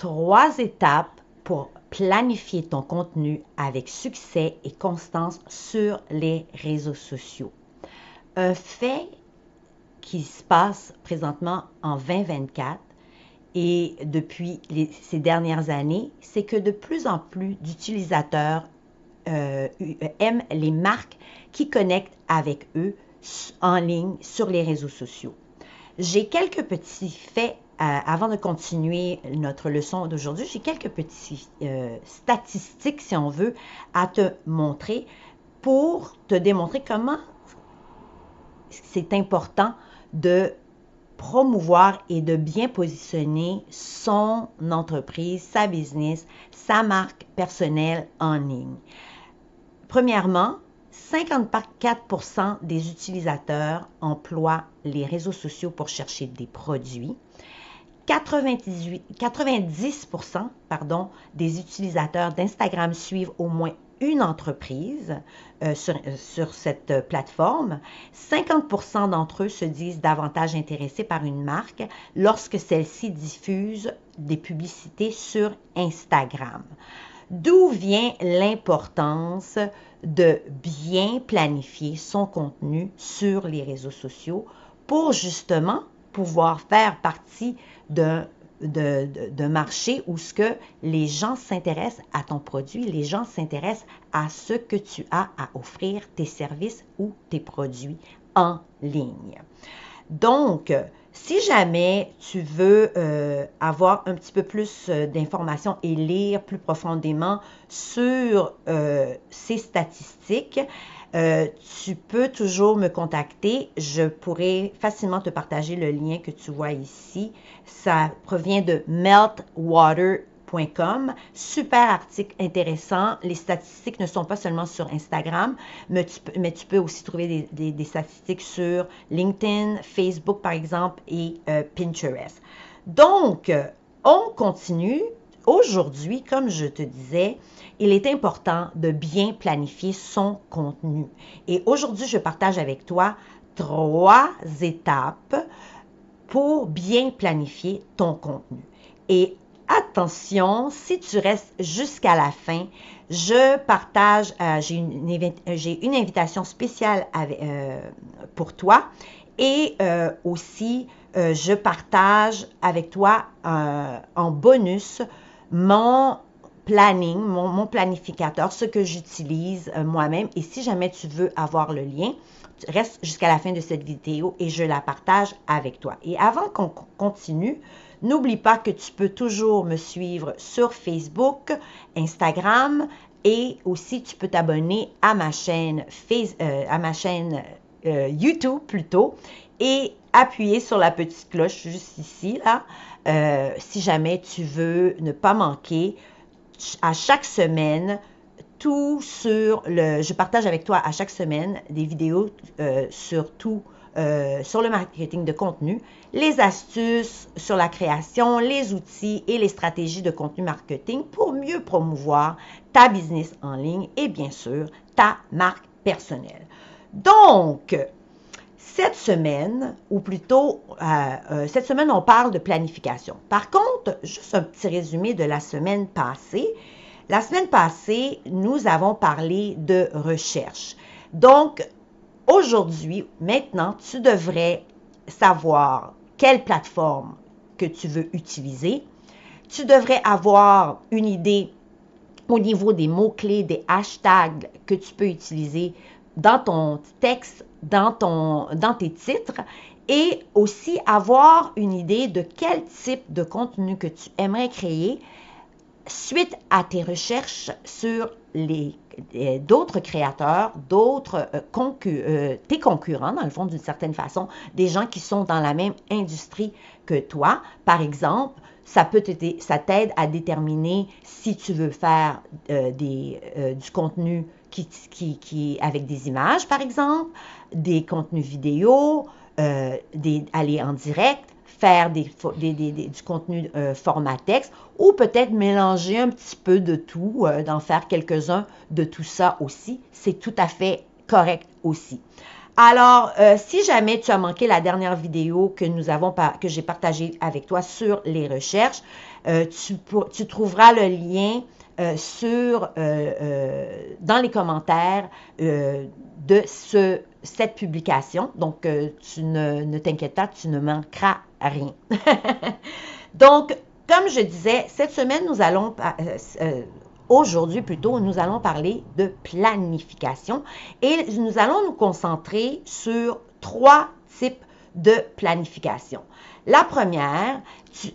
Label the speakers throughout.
Speaker 1: 3 étapes pour planifier ton contenu avec succès et constance sur les réseaux sociaux. Un fait qui se passe présentement en 2024 et depuis ces dernières années, c'est que de plus en plus d'utilisateurs aiment les marques qui connectent avec eux en ligne sur les réseaux sociaux. J'ai quelques petits faits, avant de continuer notre leçon d'aujourd'hui, j'ai quelques petites statistiques, si on veut, à te montrer pour te démontrer comment c'est important de promouvoir et de bien positionner son entreprise, sa business, sa marque personnelle en ligne. Premièrement, 54% des utilisateurs emploient les réseaux sociaux pour chercher des produits. 90% des utilisateurs d'Instagram suivent au moins une entreprise sur cette plateforme. 50% d'entre eux se disent davantage intéressés par une marque lorsque celle-ci diffuse des publicités sur Instagram. D'où vient l'importance de bien planifier son contenu sur les réseaux sociaux pour justement pouvoir faire partie d'un marché où ce que les gens s'intéressent à ton produit, les gens s'intéressent à ce que tu as à offrir, tes services ou tes produits en ligne. Donc, si jamais tu veux avoir un petit peu plus d'informations et lire plus profondément sur ces statistiques, tu peux toujours me contacter. Je pourrais facilement te partager le lien que tu vois ici. Ça provient de meltwater.com. Super article intéressant. Les statistiques ne sont pas seulement sur Instagram, mais tu peux aussi trouver des statistiques sur LinkedIn, Facebook par exemple et Pinterest. Donc, on continue. Aujourd'hui, comme je te disais, il est important de bien planifier son contenu. Et aujourd'hui, je partage avec toi 3 étapes pour bien planifier ton contenu. Et attention, si tu restes jusqu'à la fin, je partage, j'ai une invitation spéciale pour toi et aussi je partage avec toi en bonus mon planning, mon planificateur, ce que j'utilise moi-même. Et si jamais tu veux avoir le lien, reste jusqu'à la fin de cette vidéo et je la partage avec toi. Et avant qu'on continue, n'oublie pas que tu peux toujours me suivre sur Facebook, Instagram et aussi tu peux t'abonner à ma chaîne, YouTube plutôt et appuyer sur la petite cloche juste ici, là, si jamais tu veux ne pas manquer à chaque semaine je partage avec toi à chaque semaine des vidéos sur le marketing de contenu, les astuces sur la création, les outils et les stratégies de contenu marketing pour mieux promouvoir ta business en ligne et bien sûr ta marque personnelle. Donc, cette semaine, ou plutôt, cette semaine, on parle de planification. Par contre, juste un petit résumé de la semaine passée. La semaine passée, nous avons parlé de recherche. Donc, aujourd'hui, maintenant, tu devrais savoir quelle plateforme que tu veux utiliser. Tu devrais avoir une idée au niveau des mots-clés, des hashtags que tu peux utiliser dans ton texte, dans tes titres et aussi avoir une idée de quel type de contenu que tu aimerais créer suite à tes recherches sur d'autres créateurs, tes concurrents, dans le fond, d'une certaine façon, des gens qui sont dans la même industrie que toi. Par exemple, ça t'aide à déterminer si tu veux faire du contenu qui avec des images, par exemple, des contenus vidéo, aller en direct, faire du contenu format texte ou peut-être mélanger un petit peu de tout, d'en faire quelques-uns de tout ça aussi. C'est tout à fait correct aussi. Alors, si jamais tu as manqué la dernière vidéo que j'ai partagée avec toi sur les recherches, tu trouveras le lien dans les commentaires de cette publication. Donc, tu ne t'inquiètes pas, tu ne manqueras rien. Donc, comme je disais, cette semaine, aujourd'hui plutôt, nous allons parler de planification et nous allons nous concentrer sur 3 types de planification. La première,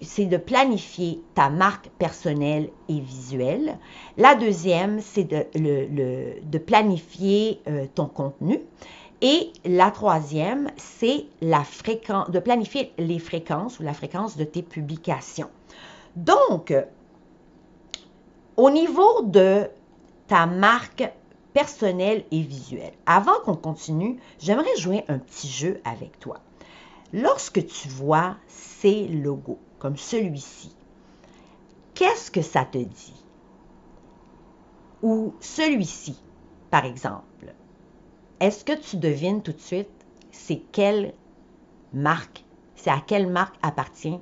Speaker 1: c'est de planifier ta marque personnelle et visuelle. La deuxième, c'est de planifier ton contenu. Et la troisième, c'est de planifier les fréquences ou la fréquence de tes publications. Donc, au niveau de ta marque personnelle et visuelle, avant qu'on continue, j'aimerais jouer un petit jeu avec toi. Lorsque tu vois ces logos, comme celui-ci, qu'est-ce que ça te dit? Ou celui-ci, par exemple. Est-ce que tu devines tout de suite c'est quelle marque, c'est à quelle marque appartient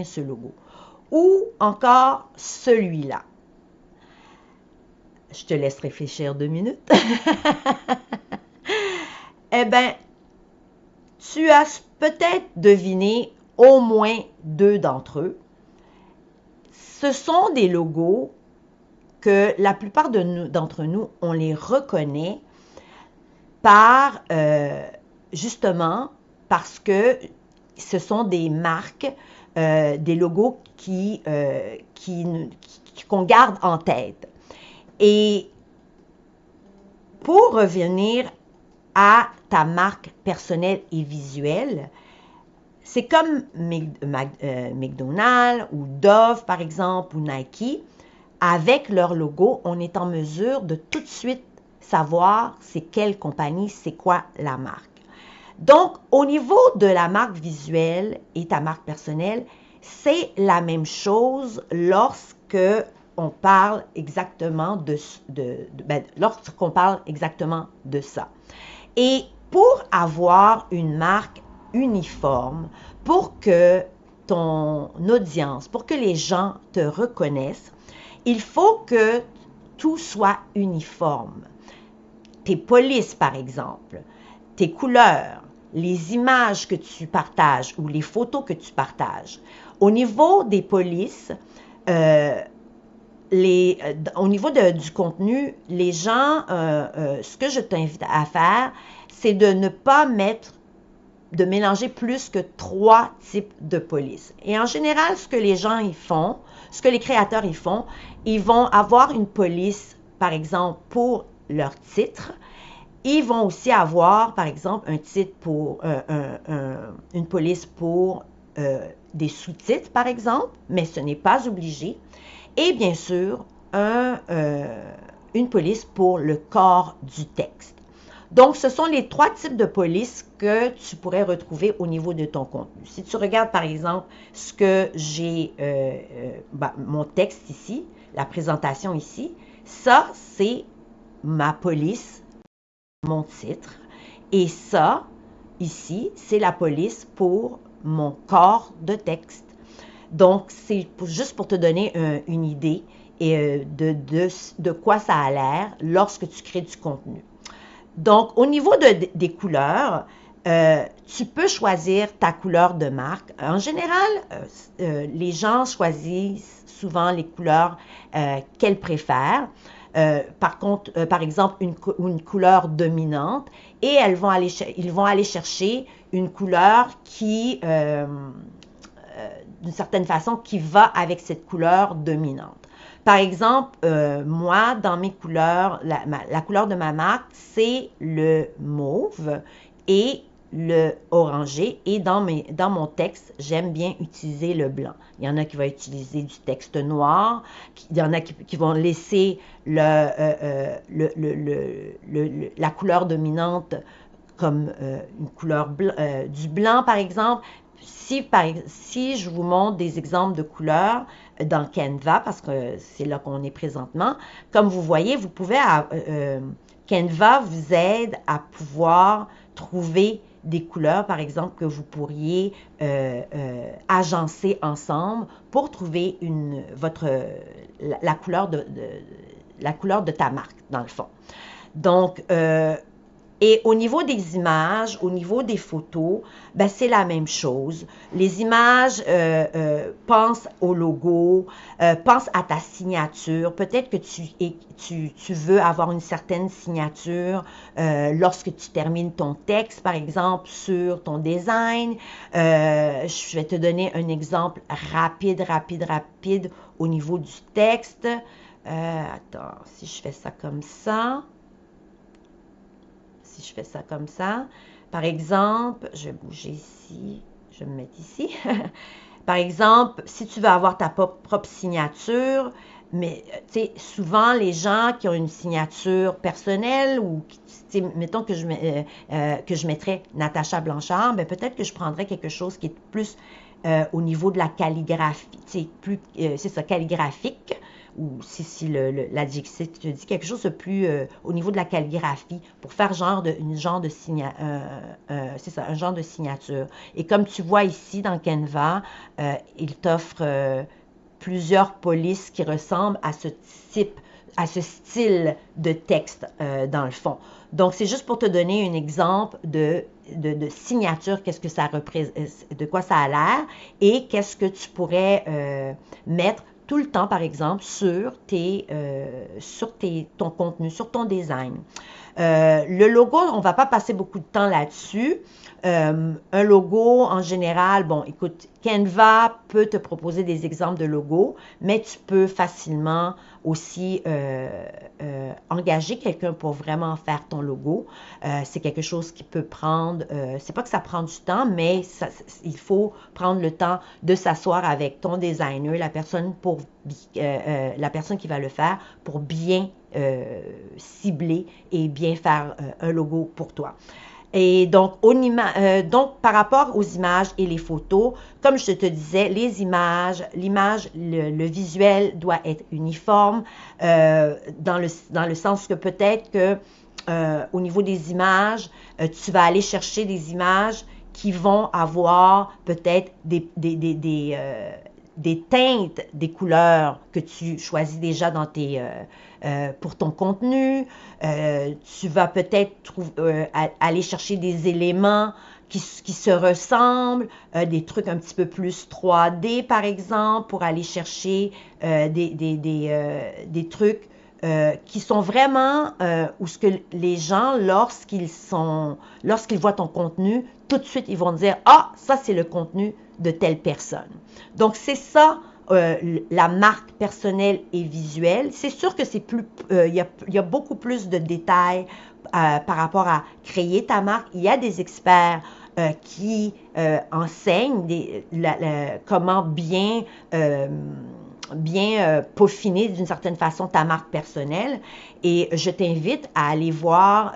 Speaker 1: ce logo? Ou encore celui-là. Je te laisse réfléchir 2 minutes. Eh bien, tu as peut-être deviné au moins 2 d'entre eux. Ce sont des logos que la plupart d'entre nous, on les reconnaît justement parce que ce sont des marques, des logos qu'on garde en tête. Et pour revenir à ta marque personnelle et visuelle, c'est comme McDonald's ou Dove, par exemple, ou Nike. Avec leur logo, on est en mesure de tout de suite savoir c'est quelle compagnie, c'est quoi la marque. Donc, au niveau de la marque visuelle et ta marque personnelle, c'est la même chose lorsque on parle exactement lorsqu'on parle exactement de ça. Et pour avoir une marque uniforme, pour que ton audience, pour que les gens te reconnaissent, il faut que tout soit uniforme. Tes polices, par exemple, tes couleurs, les images que tu partages ou les photos que tu partages. Au niveau des polices, au niveau du contenu, les gens, ce que je t'invite à faire, c'est de ne pas de mélanger plus que 3 types de polices. Et en général, ce que les gens y font, ce que les créateurs y font, ils vont avoir une police, par exemple, pour leur titre. Ils vont aussi avoir, par exemple, un titre pour une police pour des sous-titres, par exemple, mais ce n'est pas obligé. Et bien sûr, une police pour le corps du texte. Donc, ce sont les 3 types de polices que tu pourrais retrouver au niveau de ton contenu. Si tu regardes, par exemple, ce que j'ai, mon texte ici, la présentation ici, ça, c'est ma police, mon titre. Et ça, ici, c'est la police pour mon corps de texte. Donc, c'est juste pour te donner une idée et de quoi ça a l'air lorsque tu crées du contenu. Donc, au niveau des couleurs, tu peux choisir ta couleur de marque. En général, les gens choisissent souvent les couleurs qu'elles préfèrent. Par contre, par exemple, une couleur dominante et ils vont aller chercher une couleur qui, d'une certaine façon, qui va avec cette couleur dominante. Par exemple, moi, dans mes couleurs, la couleur de ma marque, c'est le mauve et le orangé. Et dans mon texte, j'aime bien utiliser le blanc. Il y en a qui vont utiliser du texte noir. Il y en a qui vont laisser la couleur dominante comme une couleur du blanc, par exemple. si je vous montre des exemples de couleurs dans Canva, parce que c'est là qu'on est présentement, comme vous voyez, vous pouvez, Canva vous aide à pouvoir trouver des couleurs, par exemple, que vous pourriez agencer ensemble pour trouver la couleur de ta marque, dans le fond. Donc, et au niveau des images, au niveau des photos, ben c'est la même chose. Les images, pense au logo, pense à ta signature. Peut-être que tu veux avoir une certaine signature lorsque tu termines ton texte, par exemple, sur ton design. Je vais te donner un exemple rapide au niveau du texte. Attends, si je fais ça comme ça. Si je fais ça comme ça, par exemple, je vais bouger ici, je vais me mettre ici. Par exemple, si tu veux avoir ta propre signature, mais tu sais, souvent les gens qui ont une signature personnelle ou mettons que je mettrais Natacha Blanchard, ben peut-être que je prendrais quelque chose qui est plus au niveau de la calligraphie, c'est ça, calligraphique, ou si l'adjectif te dit quelque chose de plus au niveau de la calligraphie pour faire c'est ça, un genre de signature. Et comme tu vois ici dans Canva, il t'offre plusieurs polices qui ressemblent à ce style de texte dans le fond. Donc, c'est juste pour te donner un exemple de signature, qu'est-ce que ça représente, de quoi ça a l'air et qu'est-ce que tu pourrais mettre tout le temps, par exemple, sur ton contenu, sur ton design. Le logo, on ne va pas passer beaucoup de temps là-dessus. Un logo, en général, bon, écoute, Canva peut te proposer des exemples de logos, mais tu peux facilement aussi engager quelqu'un pour vraiment faire ton logo. C'est quelque chose qui peut prendre, c'est pas que ça prend du temps, mais il faut prendre le temps de s'asseoir avec ton designer, la personne qui va le faire pour bien cibler et bien faire un logo pour toi. Et donc, par rapport aux images et les photos, comme je te disais, l'image, le visuel doit être uniforme dans le sens que peut-être que au niveau des images, tu vas aller chercher des images qui vont avoir peut-être des teintes des couleurs que tu choisis déjà pour ton contenu. Tu vas peut-être aller chercher des éléments qui se ressemblent, des trucs un petit peu plus 3D par exemple, pour aller chercher des trucs qui sont vraiment où ce que les gens, lorsqu'ils voient ton contenu, tout de suite, ils vont dire « Ah, ça, c'est le contenu de telle personne. » Donc, c'est ça, la marque personnelle et visuelle. C'est sûr que c'est plus, il y a beaucoup plus de détails par rapport à créer ta marque. Il y a des experts qui enseignent comment bien peaufiner d'une certaine façon ta marque personnelle et je t'invite à aller voir,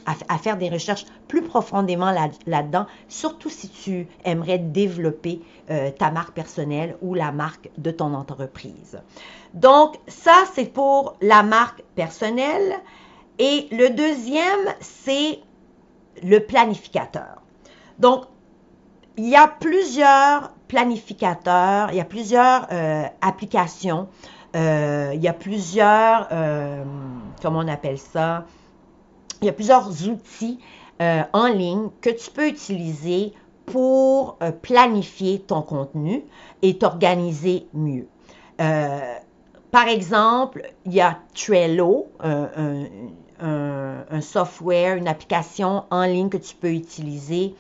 Speaker 1: à faire des recherches plus profondément là-dedans, surtout si tu aimerais développer ta marque personnelle ou la marque de ton entreprise. Donc, ça, c'est pour la marque personnelle. Et le deuxième, c'est le planificateur. Donc, il y a plusieurs planificateurs, il y a plusieurs applications, il y a plusieurs, comment on appelle ça, il y a plusieurs outils en ligne que tu peux utiliser pour planifier ton contenu et t'organiser mieux. Par exemple, il y a Trello, un software, une application en ligne que tu peux utiliser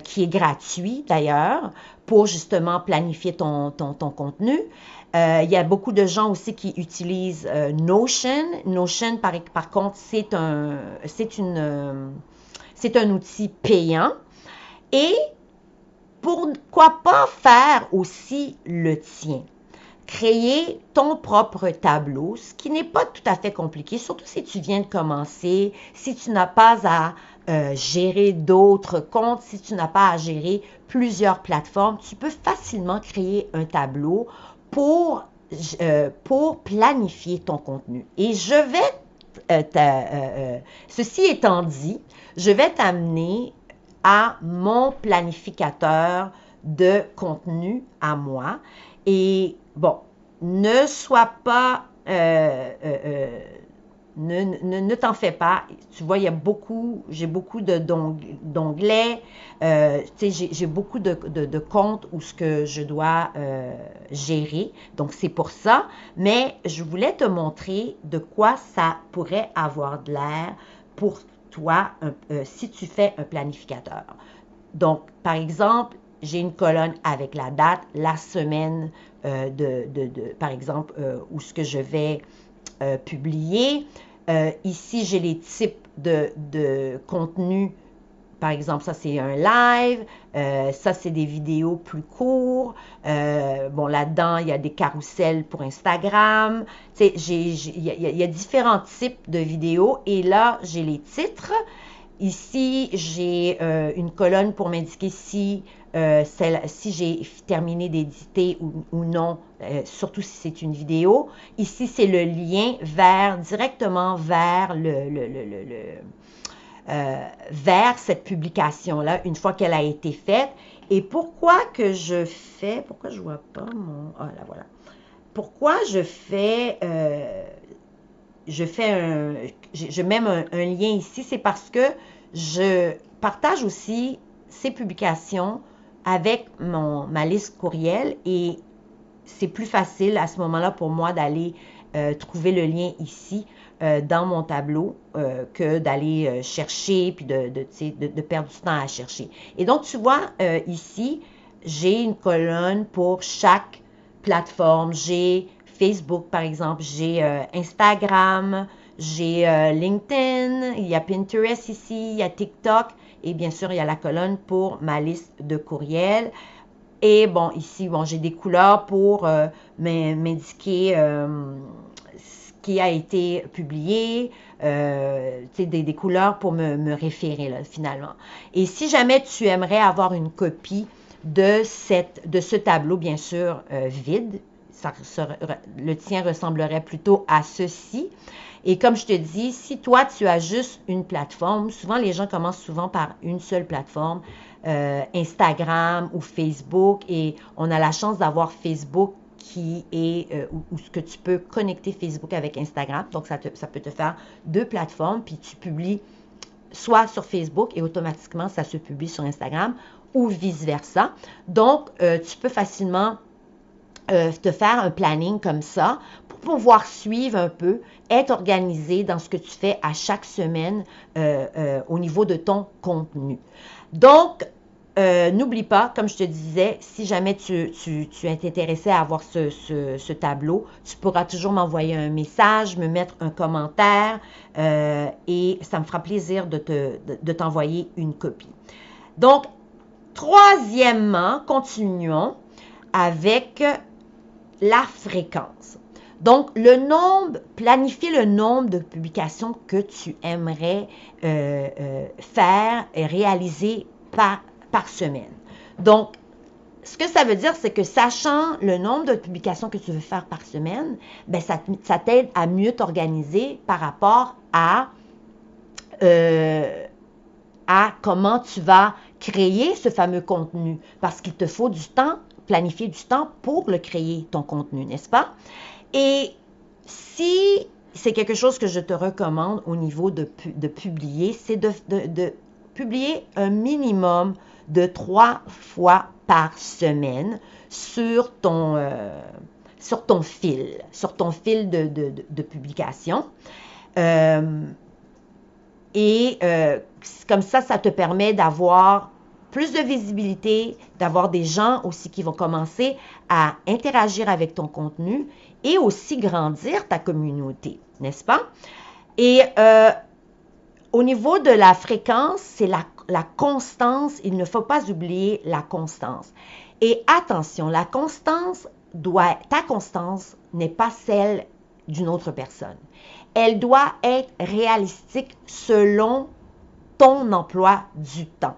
Speaker 1: qui est gratuit d'ailleurs pour justement planifier ton contenu. Il y a beaucoup de gens aussi qui utilisent Notion. Notion, par contre, c'est un outil payant. Et pourquoi pas faire aussi le tien? Créer ton propre tableau, ce qui n'est pas tout à fait compliqué, surtout si tu viens de commencer, si tu n'as pas à gérer d'autres comptes, si tu n'as pas à gérer plusieurs plateformes, tu peux facilement créer un tableau pour planifier ton contenu. Et ceci étant dit, je vais t'amener à mon planificateur de contenu à moi. Et bon, ne sois pas... ne t'en fais pas. Tu vois, j'ai beaucoup d'onglets. J'ai beaucoup de comptes où ce que je dois gérer. Donc, c'est pour ça. Mais je voulais te montrer de quoi ça pourrait avoir de l'air pour toi si tu fais un planificateur. Donc, par exemple, j'ai une colonne avec la date, la semaine par exemple, où ce que je vais publier. Ici, j'ai les types de contenu. Par exemple, ça, c'est un live. Ça, c'est des vidéos plus courts. Bon, là-dedans, il y a des carousels pour Instagram. Tu sais, il y a différents types de vidéos. Et là, j'ai les titres. Ici, j'ai une colonne pour m'indiquer si j'ai terminé d'éditer ou non, surtout si c'est une vidéo. Ici, c'est le lien directement vers vers cette publication-là, une fois qu'elle a été faite. Et pourquoi je vois pas mon... Ah, là, voilà. Pourquoi je mets un lien ici, c'est parce que je partage aussi ces publications avec ma liste courriel et c'est plus facile à ce moment-là pour moi d'aller trouver le lien ici dans mon tableau que d'aller chercher puis de perdre du temps à chercher. Et donc, tu vois, ici, j'ai une colonne pour chaque plateforme. J'ai Facebook, par exemple, j'ai Instagram, j'ai LinkedIn, il y a Pinterest ici, il y a TikTok et bien sûr, il y a la colonne pour ma liste de courriels. Et bon, ici, bon, j'ai des couleurs pour m'indiquer ce qui a été publié, des couleurs pour me référer là, finalement. Et si jamais tu aimerais avoir une copie de ce tableau, bien sûr, vide, le tien ressemblerait plutôt à ceci. Et comme je te dis, si toi, tu as juste une plateforme, souvent les gens commencent souvent par une seule plateforme, Instagram ou Facebook, et on a la chance d'avoir Facebook qui est où ce que tu peux connecter Facebook avec Instagram. Donc, ça peut te faire deux plateformes, puis tu publies soit sur Facebook et automatiquement, ça se publie sur Instagram ou vice-versa. Donc, tu peux facilement te faire un planning comme ça pour pouvoir suivre un peu, être organisé dans ce que tu fais à chaque semaine au niveau de ton contenu. Donc, n'oublie pas, comme je te disais, si jamais tu es intéressé à avoir ce tableau, tu pourras toujours m'envoyer un message, me mettre un commentaire et ça me fera plaisir de t'envoyer une copie. Donc, troisièmement, continuons avec la fréquence. Donc, planifier le nombre de publications que tu aimerais faire et réaliser par semaine. Donc, ce que ça veut dire, c'est que sachant le nombre de publications que tu veux faire par semaine, ben ça t'aide à mieux t'organiser par rapport à comment tu vas créer ce fameux contenu. Parce qu'il te faut du temps, planifier du temps pour le créer, ton contenu, n'est-ce pas? Et si c'est quelque chose que je te recommande au niveau de publier, c'est de publier un minimum de 3 fois par semaine sur ton fil de publication. Comme ça te permet d'avoir plus de visibilité, d'avoir des gens aussi qui vont commencer à interagir avec ton contenu et aussi grandir ta communauté, n'est-ce pas? Et au niveau de la fréquence, c'est la constance. Il ne faut pas oublier la constance. Et attention, ta constance n'est pas celle d'une autre personne. Elle doit être réalistique selon ton emploi du temps.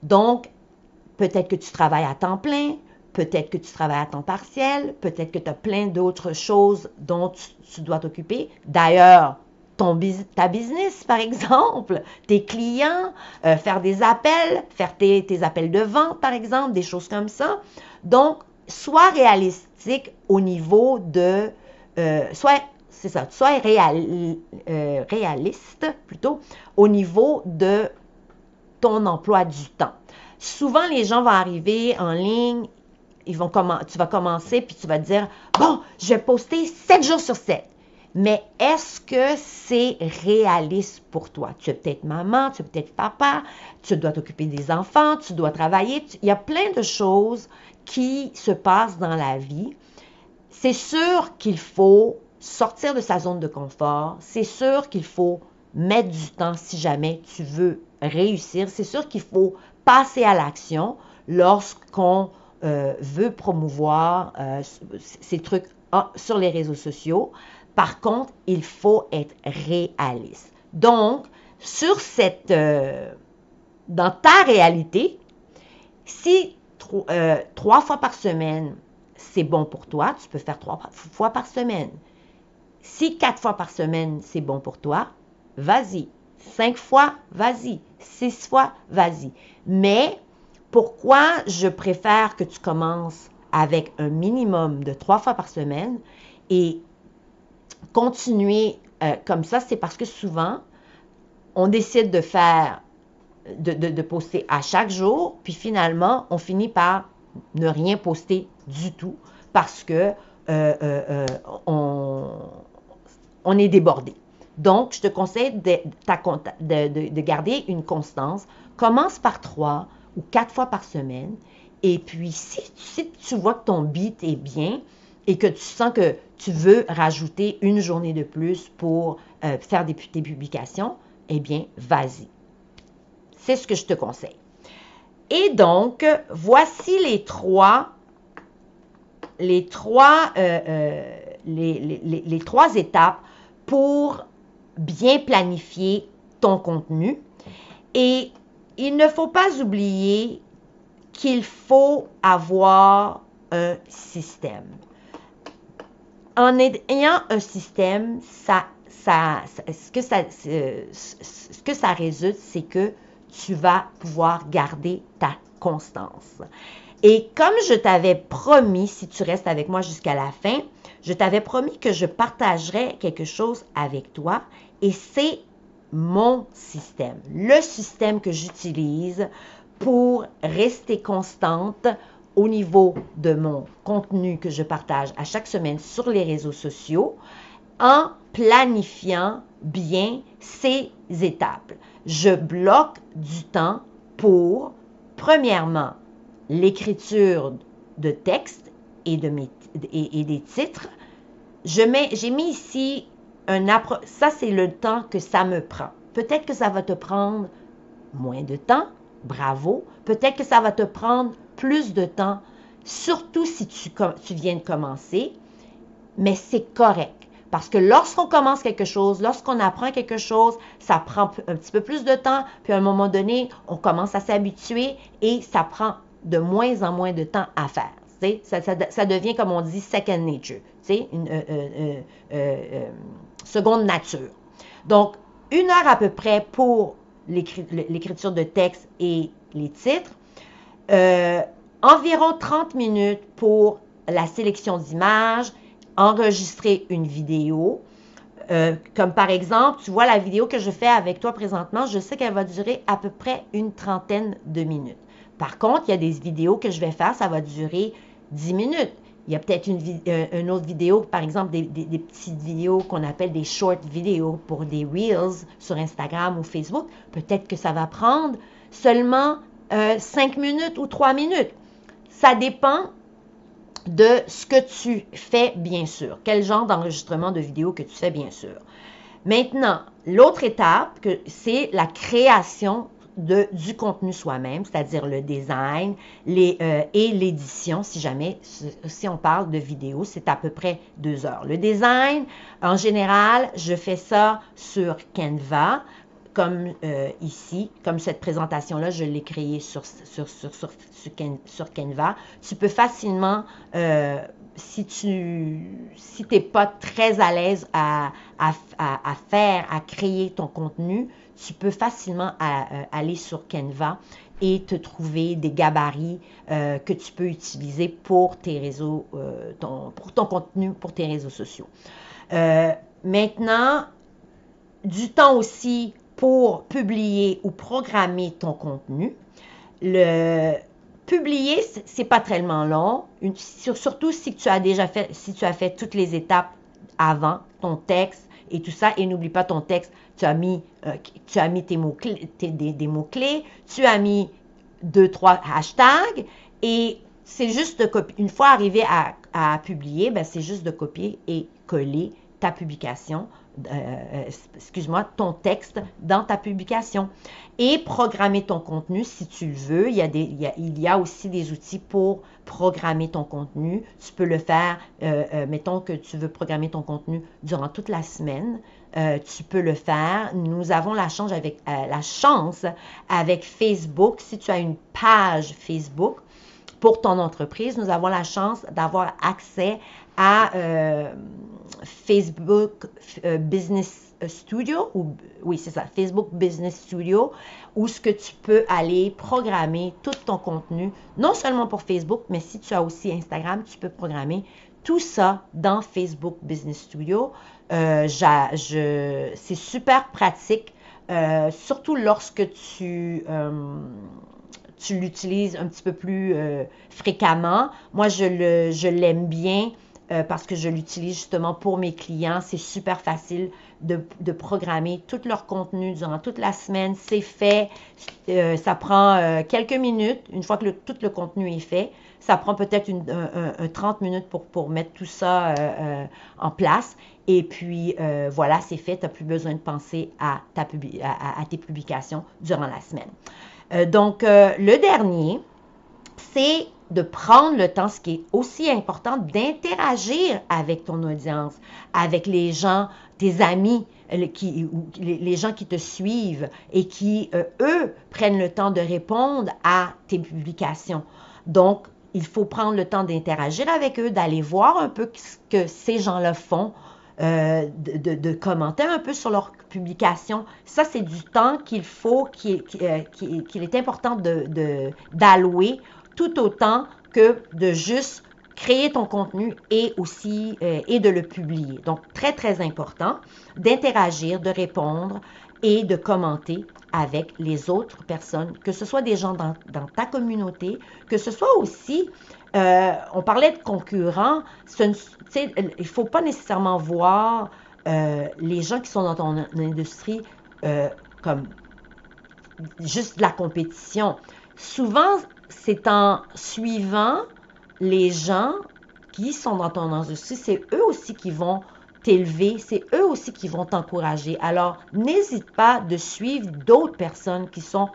Speaker 1: Donc, peut-être que tu travailles à temps plein, peut-être que tu travailles à temps partiel, peut-être que tu as plein d'autres choses dont tu dois t'occuper. D'ailleurs, ta business, par exemple, tes clients, faire des appels, faire tes appels de vente, par exemple, des choses comme ça. Donc, sois réalistique au niveau de... sois réaliste plutôt au niveau de ton emploi du temps. Souvent, les gens vont arriver en ligne, tu vas commencer, puis tu vas te dire, bon, je vais poster 7 jours sur 7. Mais est-ce que c'est réaliste pour toi? Tu es peut-être maman, tu es peut-être papa, tu dois t'occuper des enfants, tu dois travailler. Il y a plein de choses qui se passent dans la vie. C'est sûr qu'il faut sortir de sa zone de confort. C'est sûr qu'il faut mettre du temps si jamais tu veux réussir. C'est sûr qu'il faut passer à l'action lorsqu'on veut promouvoir ces trucs sur les réseaux sociaux. Par contre, il faut être réaliste. Donc, dans ta réalité, si 3 fois par semaine, c'est bon pour toi, tu peux faire 3 fois par semaine. Si 4 fois par semaine, c'est bon pour toi, vas-y. 5 fois, vas-y. 6 fois, vas-y. Mais pourquoi je préfère que tu commences avec un minimum de 3 fois par semaine et continuer comme ça, c'est parce que souvent, on décide de faire, de poster à chaque jour, puis finalement, on finit par ne rien poster du tout parce que on est débordé. Donc, je te conseille de garder une constance. Commence par 3 ou 4 fois par semaine. Et puis, si tu vois que ton beat est bien et que tu sens que tu veux rajouter une journée de plus pour faire tes publications, eh bien, vas-y. C'est ce que je te conseille. Et donc, voici les trois étapes pour bien planifier ton contenu. Et il ne faut pas oublier qu'il faut avoir un système. En ayant un système, ce que ça résulte, c'est que tu vas pouvoir garder ta constance. Et comme je t'avais promis, si tu restes avec moi jusqu'à la fin, je t'avais promis que je partagerais quelque chose avec toi et c'est mon système, le système que j'utilise pour rester constante au niveau de mon contenu que je partage à chaque semaine sur les réseaux sociaux en planifiant bien ces étapes. Je bloque du temps pour, premièrement, l'écriture de textes et des titres. J'ai mis ici ça c'est le temps que ça me prend. Peut-être que ça va te prendre moins de temps, bravo. Peut-être que ça va te prendre plus de temps, surtout si tu viens de commencer, mais c'est correct. Parce que lorsqu'on commence quelque chose, lorsqu'on apprend quelque chose, ça prend un petit peu plus de temps, puis à un moment donné, on commence à s'habituer et ça prend de moins en moins de temps à faire. Ça devient, comme on dit, second nature, une seconde nature. Donc, 1 heure à peu près pour l'écriture de texte et les titres, environ 30 minutes pour la sélection d'images, enregistrer une vidéo. Comme par exemple, tu vois la vidéo que je fais avec toi présentement, je sais qu'elle va durer à peu près une trentaine de minutes. Par contre, il y a des vidéos que je vais faire, ça va durer 10 minutes. Il y a peut-être une autre vidéo, par exemple, des petites vidéos qu'on appelle des short vidéos pour des Reels sur Instagram ou Facebook. Peut-être que ça va prendre seulement 5 minutes ou 3 minutes. Ça dépend de ce que tu fais, bien sûr. Quel genre d'enregistrement de vidéo que tu fais, bien sûr. Maintenant, l'autre étape, c'est la création du contenu soi-même, c'est-à-dire le design et l'édition, si on parle de vidéo, c'est à peu près 2 heures. Le design, en général, je fais ça sur Canva. comme ici, comme cette présentation-là, je l'ai créée sur Canva. Tu peux facilement, si tu n'es pas très à l'aise à créer ton contenu, tu peux facilement aller sur Canva et te trouver des gabarits que tu peux utiliser pour tes réseaux, pour ton contenu, pour tes réseaux sociaux. Maintenant, du temps aussi pour publier ou programmer ton contenu. Publier, c'est pas tellement long, surtout si tu as déjà fait, si tu as fait toutes les étapes avant, ton texte et tout ça. Et n'oublie pas ton texte, tu as mis tes mots-clés, des mots-clés, tu as mis 2-3 hashtags et c'est juste de copier. Une fois arrivé à publier, ben c'est juste de copier et coller ta publication, ton texte dans ta publication et programmer ton contenu si tu le veux. Il y a aussi des outils pour programmer ton contenu. Tu peux le faire, mettons que tu veux programmer ton contenu durant toute la semaine. Tu peux le faire. Nous avons la chance avec Facebook. Si tu as une page Facebook pour ton entreprise, nous avons la chance d'avoir accès à Facebook Business Studio, oui c'est ça, Facebook Business Studio, où ce que tu peux aller programmer tout ton contenu, non seulement pour Facebook, mais si tu as aussi Instagram, tu peux programmer tout ça dans Facebook Business Studio. C'est super pratique, surtout lorsque tu l'utilises un petit peu plus fréquemment. Moi, je l'aime bien parce que je l'utilise justement pour mes clients. C'est super facile de programmer tout leur contenu durant toute la semaine. C'est fait. Ça prend quelques minutes. Une fois que tout le contenu est fait, ça prend peut-être 30 minutes pour mettre tout ça en place. Et puis, voilà, c'est fait. Tu n'as plus besoin de penser à tes publications durant la semaine. Donc, le dernier, c'est de prendre le temps, ce qui est aussi important, d'interagir avec ton audience, avec les gens, tes amis, les gens qui te suivent et qui, eux, prennent le temps de répondre à tes publications. Donc, il faut prendre le temps d'interagir avec eux, d'aller voir un peu ce que ces gens-là font, de commenter un peu sur leurs publications. Ça, c'est du temps qu'il faut, qu'il est important d'allouer tout autant que de juste créer ton contenu et aussi et de le publier. Donc, très, très important d'interagir, de répondre et de commenter avec les autres personnes, que ce soit des gens dans ta communauté, que ce soit aussi, on parlait de concurrents, il ne faut pas nécessairement voir les gens qui sont dans ton industrie comme juste de la compétition. Souvent, c'est en suivant les gens qui sont dans ton industrie, c'est eux aussi qui vont t'élever, c'est eux aussi qui vont t'encourager. Alors, n'hésite pas de suivre d'autres personnes qui sont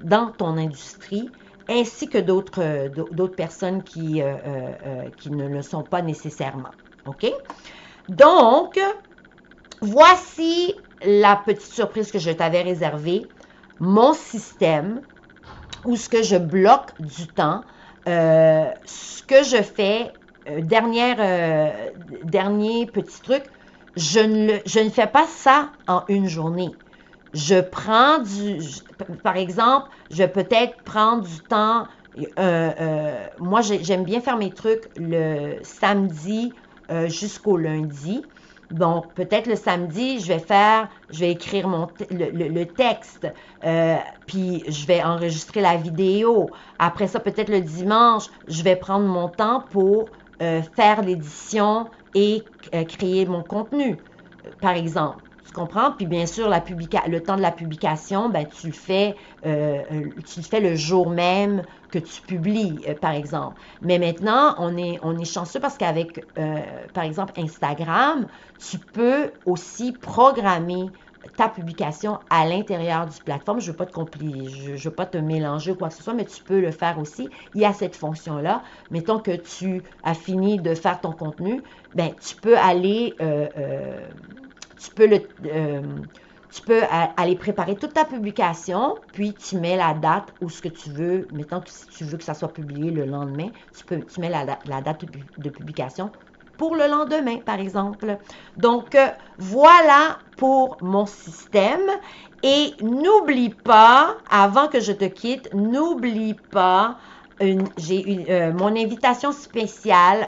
Speaker 1: dans ton industrie, ainsi que d'autres personnes qui ne le sont pas nécessairement. OK? Donc, voici la petite surprise que je t'avais réservée, mon système, où ce que je bloque du temps, ce que je fais, dernier petit truc, je ne fais pas ça en une journée. Je prends par exemple, je vais peut-être prendre du temps, moi j'aime bien faire mes trucs le samedi jusqu'au lundi. Donc, peut-être le samedi, je vais écrire le texte, puis je vais enregistrer la vidéo. Après ça, peut-être le dimanche, je vais prendre mon temps pour faire l'édition et créer mon contenu, par exemple. Tu comprends? Puis bien sûr, le temps de la publication, ben, tu le fais le jour même que tu publies, par exemple. Mais maintenant, on est chanceux parce qu'avec, par exemple, Instagram, tu peux aussi programmer ta publication à l'intérieur du plateforme. Je ne veux pas te mélanger ou quoi que ce soit, mais tu peux le faire aussi. Il y a cette fonction-là. Mettons que tu as fini de faire ton contenu, ben, tu peux aller... tu peux aller préparer toute ta publication, puis tu mets la date ou ce que tu veux. Mettons que si tu veux que ça soit publié le lendemain, tu mets la date de publication pour le lendemain, par exemple. Donc, voilà pour mon système. Et n'oublie pas, avant que je te quitte, n'oublie pas, j'ai mon invitation spéciale